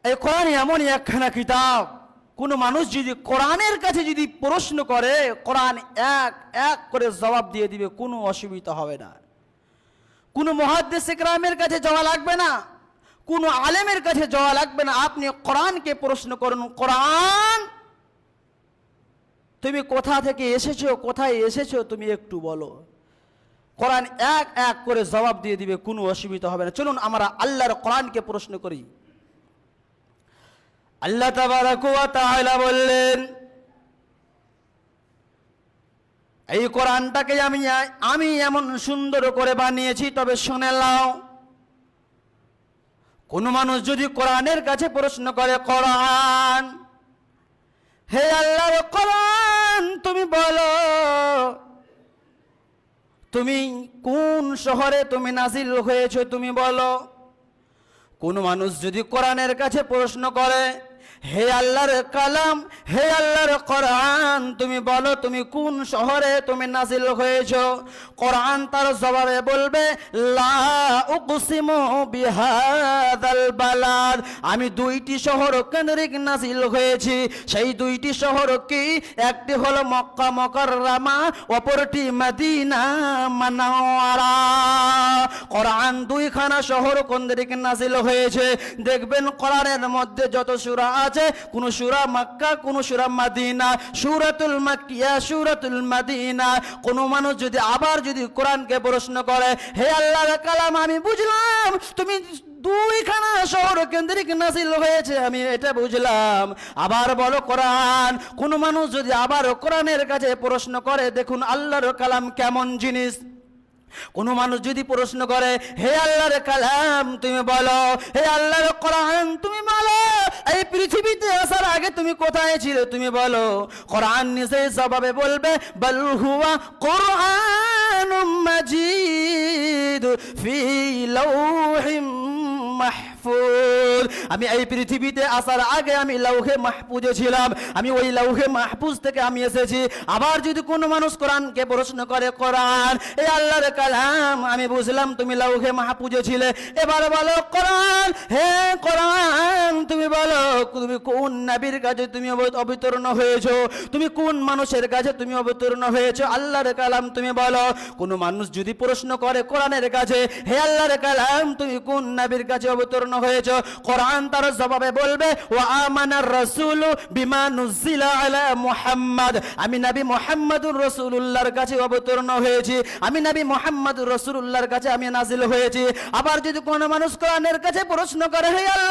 এই কোরআন এমনই একখানা কিতাব, কোনো মানুষ যদি কোরআনের কাছে যদি প্রশ্ন করে, কোরআন এক এক করে জবাব দিয়ে দিবে, কোনো অসুবিধা হবে না। কোনো মুহাদ্দিস ইকরামের কাছে যাওয়া লাগবে না, কোনো আলেমের কাছে যাওয়া লাগবে না। আপনি কোরআনকে প্রশ্ন করুন, কোরআন তুমি কোথা থেকে এসেছো, কোথায় এসেছো তুমি একটু বলো। কোরআন এক এক করে জবাব দিয়ে দিবে, কোনো অসুবিধা হবে না। চলুন আমরা আল্লাহর কোরআনকে প্রশ্ন করি। আল্লাহ তাবারাক ওয়া তাআলা বললেন, এই কোরআনটাকে আমি এমন সুন্দর করে বানিয়েছি, তবে শুনে নাও। কোন মানুষ যদি কোরআনের কাছে প্রশ্ন করে, কোরআন, হে আল্লাহর কোরআন তুমি বলো, তুমি কোন শহরে তুমি নাজিল হয়েছো তুমি বলো। কোন মানুষ যদি কোরআনের কাছে প্রশ্ন করে, হে আল্লাহর কালাম, হে আল্লাহর কোরআন তুমি বলো, তুমি কোন শহরে তুমি নাজিল হয়েছো। কোরআন তার জবাবে বলবে, লা উকসিমু বিহাদাল বালাদ, আমি দুইটি শহর কেন্দ্রিক নাজিল হয়েছি। সেই দুইটি শহর কি? একটি হলো মক্কা মুকাররমা, অপরটি মদিনা মুনাওয়ারা। কোরআন দুইখানা শহর কেন্দ্রিক নাজিল হয়েছে। দেখবেন কোরআনের মধ্যে যত সূরা আছে, কোন সূরা মক্কা, কোন সূরা মদিনা, সূরাতুল মাক্কিয়া, সূরাতুল মদিনা। কোন মানুষ যদি আবার যদি কোরআনকে প্রশ্ন করে, হে আল্লাহর কালাম আমি বুঝলাম তুমি দুইখানা শহর কেন্দ্রিক নাজিল হয়েছে, আমি এটা বুঝলাম, আবার বলো কোরআন। কোন মানুষ যদি আবার কোরআনের কাছে প্রশ্ন করে, দেখুন আল্লাহর কালাম কেমন জিনিস। কোন মানুষ যদি প্রশ্ন করে, হে আল্লাহর কালাম তুমি বলো, হে আল্লাহর কোরআন তুমি বলো, এই পৃথিবীতে আসার আগে তুমি কোথায় ছিলে তুমি বলো। কোরআন নিজে জবাবে বলবে, বল হুয়া কুরআনুম মাজিদ ফি লাউহিম মাহফুজ। আমি এই পৃথিবীতে আসার আগে আমি লাউহে মাহফুজে ছিলাম, আমি ওই লাউহে মাহফুজ থেকে আমি এসেছি। আবার যদি কোনো মানুষ কোরআনকে প্রশ্ন করে, কোরআন, এই আল্লাহর কালাম আমি বুঝলাম তুমি লাউহে মাহফুজে ছিলে, এবার বলো কোরআন, হে কোরআন তুমি বলো, তুমি কোন নবীর কাছে তুমি অবতীর্ণ হয়েছো, তুমি কোন মানুষের কাছে তুমি অবতীর্ণ হয়েছো, আল্লাহর কালাম তুমি বলো। কোনো মানুষ যদি প্রশ্ন করে কোরআনের কাছে, হে আল্লাহর কালাম তুমি কোন নবীর কাছে অবতীর্ণ হয়েছো, কোরআন তার জবাবে বলবে, ওয়া আমানার রাসূলু বিমা নুজিলা আলা মুহাম্মদ, আমি নবী মুহাম্মদুর রাসূলুল্লাহর কাছে অবতীর্ণ হয়েছি, আমি নবী মুহাম্মদুর রাসূলুল্লাহর কাছে আমি নাজিল হয়েছি। আবার যদি কোনো মানুষ কোরআনের কাছে প্রশ্ন করে, হে আল্লাহ